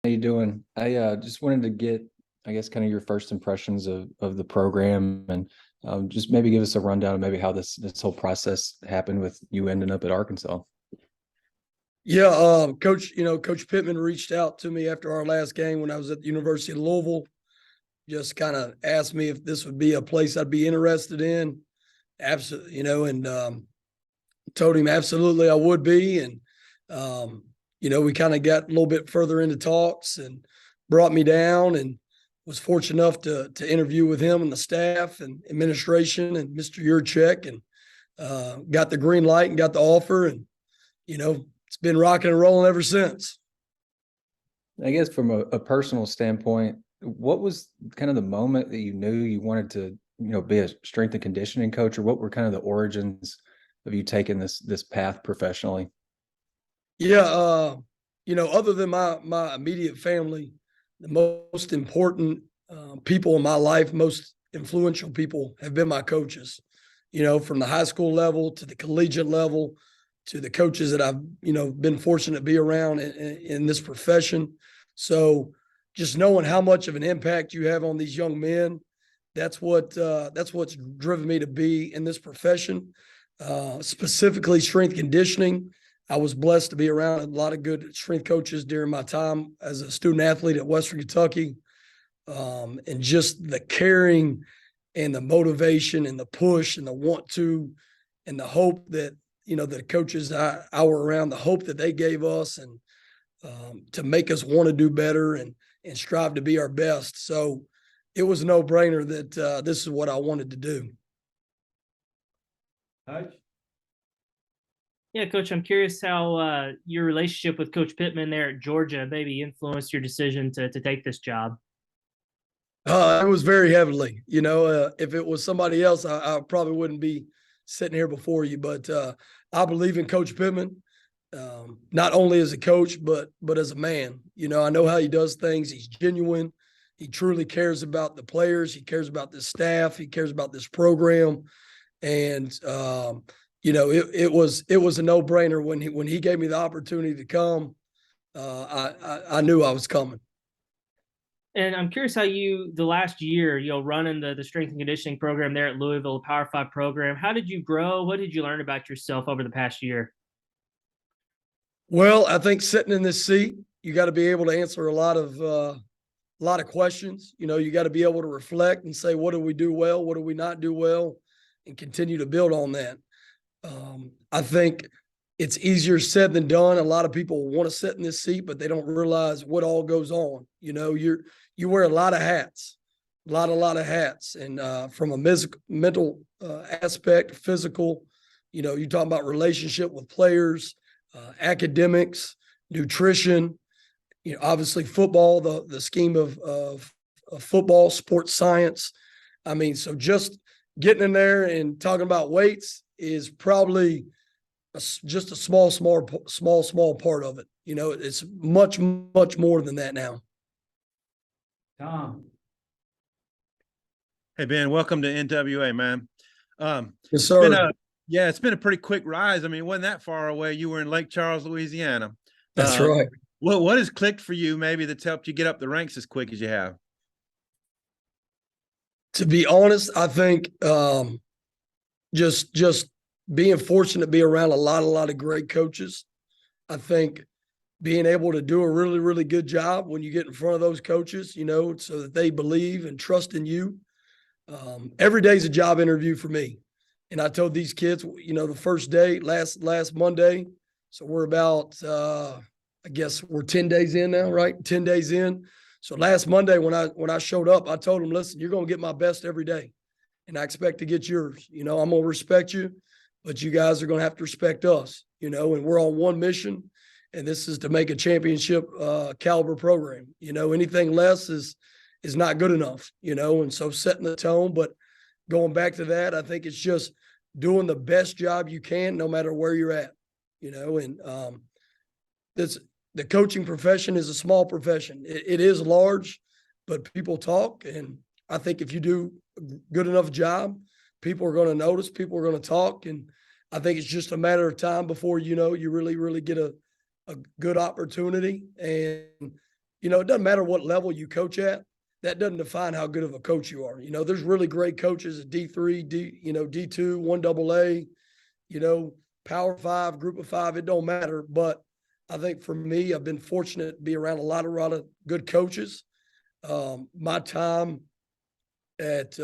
How you doing? I just wanted to get, I guess, kind of your first impressions of the program, and just maybe give us a rundown of maybe how this whole process happened with you ending up at Arkansas. Yeah, Coach Pittman reached out to me after our last game when I was at the University of Louisville. Just kind of asked me if this would be a place I'd be interested in. Absolutely, and told him absolutely I would be. And we kind of got a little bit further into talks and brought me down and was fortunate enough to interview with him and the staff and administration and Mr. Yurchek and got the green light and got the offer. And it's been rocking and rolling ever since. I guess from a personal standpoint, what was kind of the moment that you knew you wanted to, be a strength and conditioning coach, or what were kind of the origins of you taking this path professionally? Yeah, other than my immediate family, the most important people in my life, most influential people have been my coaches. From the high school level to the collegiate level to the coaches that I've been fortunate to be around in this profession. So just knowing how much of an impact you have on these young men, that's what's driven me to be in this profession, specifically strength conditioning. I was blessed to be around a lot of good strength coaches during my time as a student athlete at Western Kentucky, and just the caring and the motivation and the push and the want to and the hope that the coaches I were around, the hope that they gave us and to make us want to do better and strive to be our best. So it was a no-brainer that this is what I wanted to do. Coach? Yeah, Coach, I'm curious how your relationship with Coach Pittman there at Georgia maybe influenced your decision to take this job. It was very heavily. If it was somebody else, I probably wouldn't be sitting here before you. But I believe in Coach Pittman, not only as a coach, but as a man. I know how he does things. He's genuine. He truly cares about the players. He cares about the staff. He cares about this program. And it was a no-brainer when he gave me the opportunity to come. I knew I was coming. And I'm curious how the last year, running the strength and conditioning program there at Louisville, a Power 5 program, how did you grow? What did you learn about yourself over the past year? Well, I think sitting in this seat, you got to be able to answer a lot of questions. You got to be able to reflect and say, what do we do well? What do we not do well? And continue to build on that. I think it's easier said than done. A lot of people want to sit in this seat, but they don't realize what all goes on. You wear a lot of hats, a lot of hats. And from a mental aspect, physical, you're talking about relationship with players, academics, nutrition, obviously football, the scheme of football, sports science. I mean, so just getting in there and talking about weights is probably just a small part of it. It's much more than that now. Tom. Hey, Ben, welcome to NWA, man. Yes, sir. It's been a pretty quick rise. I mean, it wasn't that far away. You were in Lake Charles, Louisiana. That's right. What has clicked for you maybe that's helped you get up the ranks as quick as you have? To be honest, I think just being fortunate to be around a lot of great coaches. I think being able to do a really, really good job when you get in front of those coaches, so that they believe and trust in you. Every day is a job interview for me. And I told these kids, the first day, last Monday, so we're about, I guess we're 10 days in now, right? 10 days in. So last Monday when I showed up, I told them, listen, you're going to get my best every day. And I expect to get yours. I'm going to respect you, but you guys are going to have to respect us, and we're on one mission. And this is to make a championship caliber program. Anything less is not good enough, and so setting the tone. But going back to that, I think it's just doing the best job you can, no matter where you're at, and the coaching profession is a small profession. It is large, but people talk. And I think if you do a good enough job, people are going to notice, people are going to talk. And I think it's just a matter of time before, you really, really get a good opportunity. And it doesn't matter what level you coach at. That doesn't define how good of a coach you are. There's really great coaches at D3, D2, 1AA, Power 5, Group of 5. It don't matter. But I think for me, I've been fortunate to be around a lot of good coaches. My time at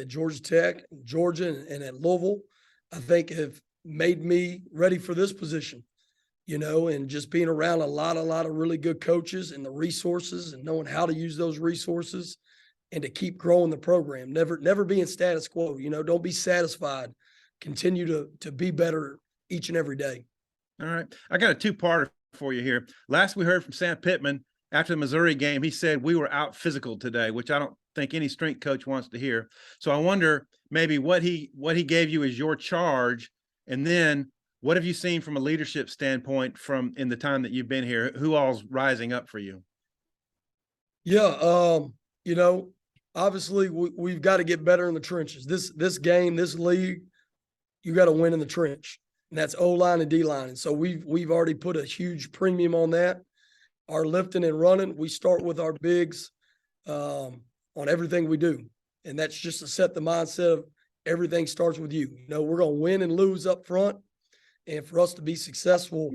Georgia Tech, Georgia, and at Louisville, I think have made me ready for this position. And just being around a lot of really good coaches and the resources and knowing how to use those resources and to keep growing the program, never being status quo, don't be satisfied, continue to be better each and every day. All right. I got a two-parter for you here. Last we heard from Sam Pittman after the Missouri game, he said we were out physical today, which I don't think any strength coach wants to hear. So I wonder maybe what he gave you as your charge, and then what have you seen from a leadership standpoint from in the time that you've been here? Who all's rising up for you? Yeah, obviously we've got to get better in the trenches. This game, this league, you got to win in the trench, and that's O-line and D-line. And so we've already put a huge premium on that. Our lifting and running, we start with our bigs on everything we do, and that's just to set the mindset of everything starts with you. We're going to win and lose up front. And for us to be successful,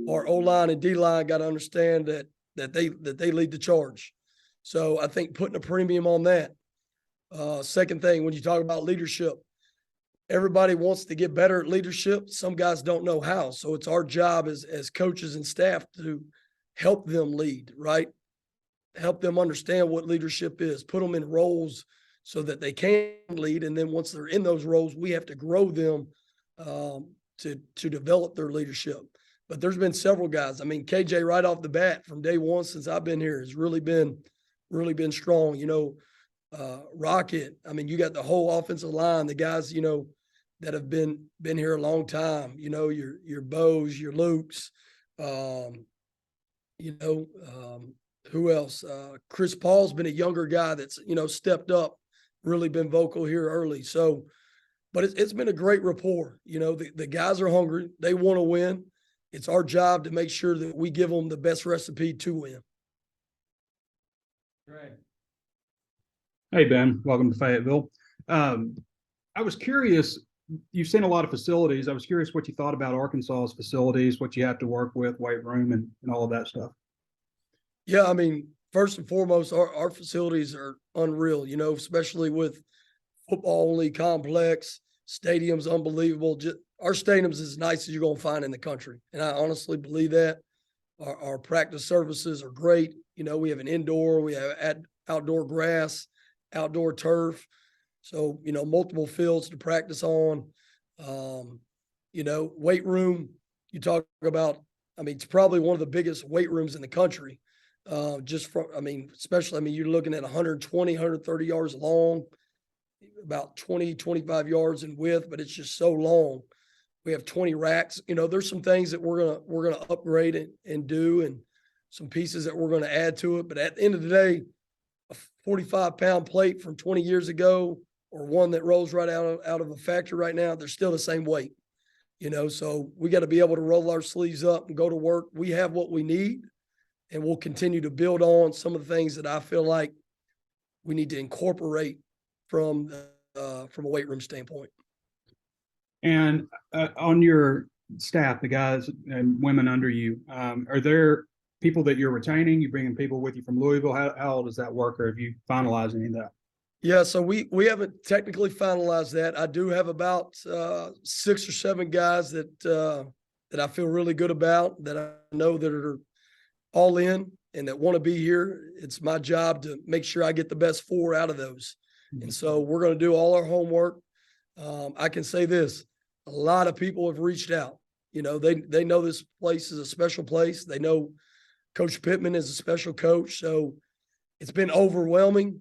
our O-line and D-line got to understand that they lead the charge. So I think putting a premium on that. Second thing, when you talk about leadership, everybody wants to get better at leadership. Some guys don't know how. So it's our job as coaches and staff to help them lead, right? Help them understand what leadership is, put them in roles so that they can lead. And then once they're in those roles, we have to grow them to develop their leadership. But there's been several guys. I mean, KJ right off the bat from day one since I've been here has really been strong. Rocket. I mean, you got the whole offensive line, the guys, that have been here a long time. Your Bows, your Lukes, who else? Chris Paul's been a younger guy that's, stepped up, really been vocal here early. So, but it's been a great rapport. The guys are hungry. They want to win. It's our job to make sure that we give them the best recipe to win. Right. Hey, Ben, welcome to Fayetteville. I was curious, you've seen a lot of facilities. I was curious what you thought about Arkansas's facilities, what you have to work with, weight room and all of that stuff. Yeah, I mean, first and foremost, our facilities are unreal, especially with football-only complex, stadiums unbelievable. Our stadium's as nice as you're going to find in the country, and I honestly believe that. Our practice services are great. We have an indoor, we have outdoor grass, outdoor turf. So, multiple fields to practice on. Weight room, you talk about, it's probably one of the biggest weight rooms in the country. Especially, you're looking at 120, 130 yards long, about 20, 25 yards in width, but it's just so long. We have 20 racks. There's some things that we're gonna upgrade and do, and some pieces that we're gonna add to it. But at the end of the day, a 45-pound plate from 20 years ago, or one that rolls right out of a factory right now, they're still the same weight. So we got to be able to roll our sleeves up and go to work. We have what we need, and we'll continue to build on some of the things that I feel like we need to incorporate from a weight room standpoint. And on your staff, the guys and women under you, are there people that you're retaining? You bringing people with you from Louisville? How does that work, or have you finalized any of that? Yeah, so we haven't technically finalized that. I do have about 6 or 7 guys that I feel really good about, that I know that are all in and that want to be here. It's my job to make sure I get the best 4 out of those. Mm-hmm. And so we're going to do all our homework. I can say this, a lot of people have reached out. They know this place is a special place. They know Coach Pittman is a special coach. So it's been overwhelming.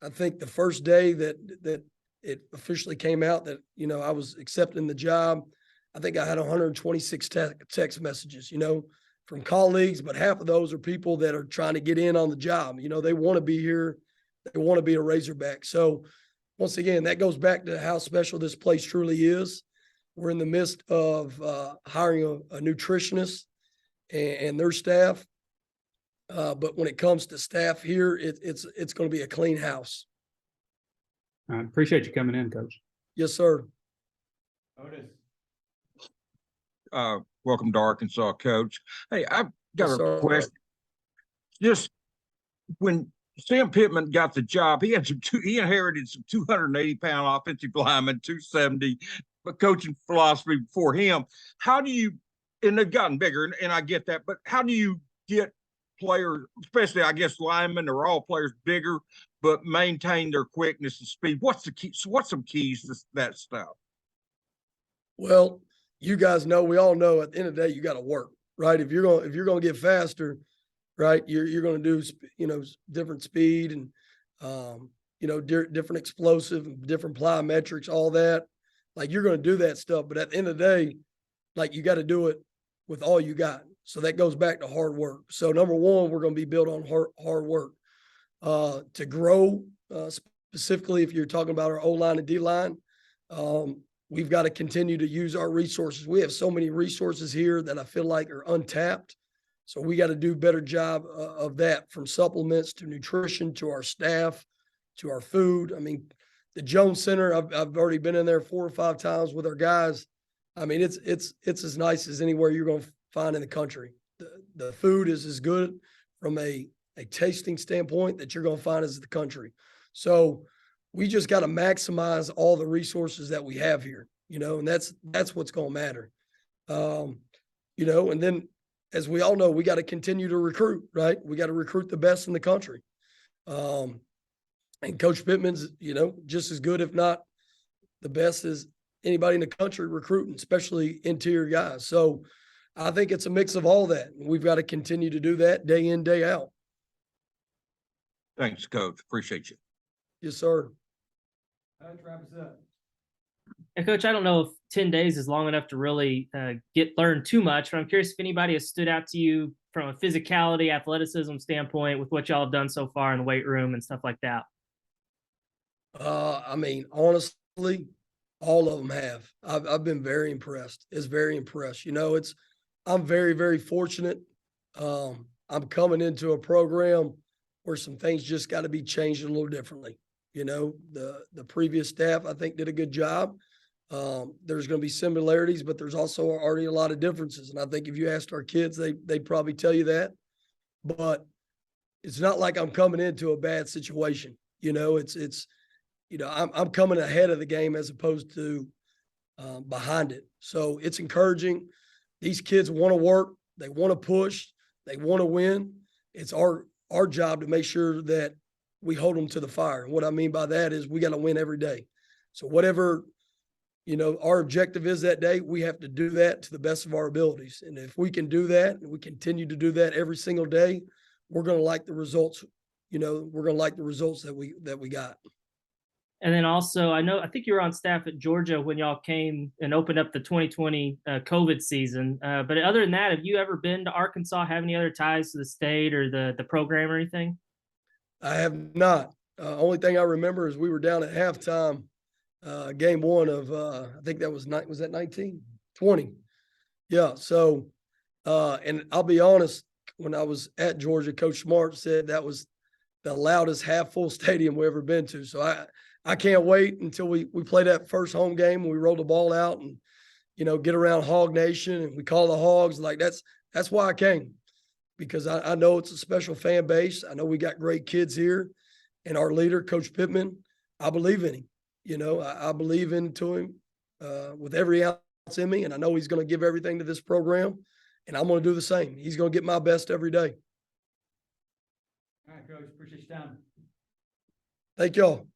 I think the first day that it officially came out that, I was accepting the job, I think I had 126 text messages, from colleagues, but half of those are people that are trying to get in on the job. They want to be here. They want to be a Razorback. So once again, that goes back to how special this place truly is. We're in the midst of hiring a nutritionist and their staff. But when it comes to staff here, it's going to be a clean house. I appreciate you coming in, Coach. Yes, sir. Otis. Welcome to Arkansas, Coach. Hey, I've got Yes, a sir. question. Just when Sam Pittman got the job, he inherited some 280-pound offensive linemen, 270, but coaching philosophy before him. How do you, and they've gotten bigger, and I get that, but how do you get players, especially I guess linemen or all players, bigger, but maintain their quickness and speed? What's the key? What's some keys to that stuff? Well, you guys know, we all know at the end of the day, you got to work, right? If you're going to get faster, right, you're going to do, different speed and, different explosive, different plyometrics, all that. Like, you're going to do that stuff. But at the end of the day, like, you got to do it with all you got. So that goes back to hard work. So number one, we're going to be built on hard work. To grow, specifically, if you're talking about our O-line and D-line, we've got to continue to use our resources. We have so many resources here that I feel like are untapped. So we got to do a better job of that, from supplements to nutrition to our staff to our food. I mean, the Jones Center, I've already been in there 4 or 5 times with our guys. I mean, it's as nice as anywhere you're going to find in the country. The food is as good from a tasting standpoint that you're going to find as the country. So we just got to maximize all the resources that we have here, and that's what's going to matter. And then, as we all know, we got to continue to recruit, right? We got to recruit the best in the country. And Coach Pittman's, just as good, if not the best as anybody in the country recruiting, especially interior guys. So I think it's a mix of all that. We've got to continue to do that day in, day out. Thanks, Coach. Appreciate you. Yes, sir. Coach, wrap us up. And Coach, I don't know if 10 days is long enough to really learn too much, but I'm curious if anybody has stood out to you from a physicality, athleticism standpoint with what y'all have done so far in the weight room and stuff like that. I mean, honestly, all of them have. I've been very impressed. It's very impressed. I'm very, very fortunate. I'm coming into a program where some things just got to be changed a little differently. The previous staff, I think, did a good job. There's going to be similarities, but there's also already a lot of differences. And I think if you asked our kids, they'd probably tell you that. But it's not like I'm coming into a bad situation. I'm coming ahead of the game as opposed to behind it. So it's encouraging. These kids want to work. They want to push. They want to win. It's our job to make sure that we hold them to the fire. And what I mean by that is we got to win every day. So whatever, our objective is that day, we have to do that to the best of our abilities. And if we can do that and we continue to do that every single day, we're going to like the results. We're going to like the results that we got. And then also, I think you were on staff at Georgia when y'all came and opened up the 2020 COVID season. But other than that, have you ever been to Arkansas, have any other ties to the state or the program or anything? I have not. Only thing I remember is we were down at halftime, game one of, I think that was 19? 20. Yeah. So, and I'll be honest, when I was at Georgia, Coach Smart said that was the loudest half full stadium we ever been to. So I can't wait until we play that first home game and we roll the ball out and, get around Hog Nation and we call the Hogs. Like that's why I came, because I know it's a special fan base. I know we got great kids here, and our leader, Coach Pittman, I believe in him. I believe into him with every ounce in me, and I know he's going to give everything to this program, and I'm going to do the same. He's going to get my best every day. All right, Coach, appreciate your time. Thank y'all.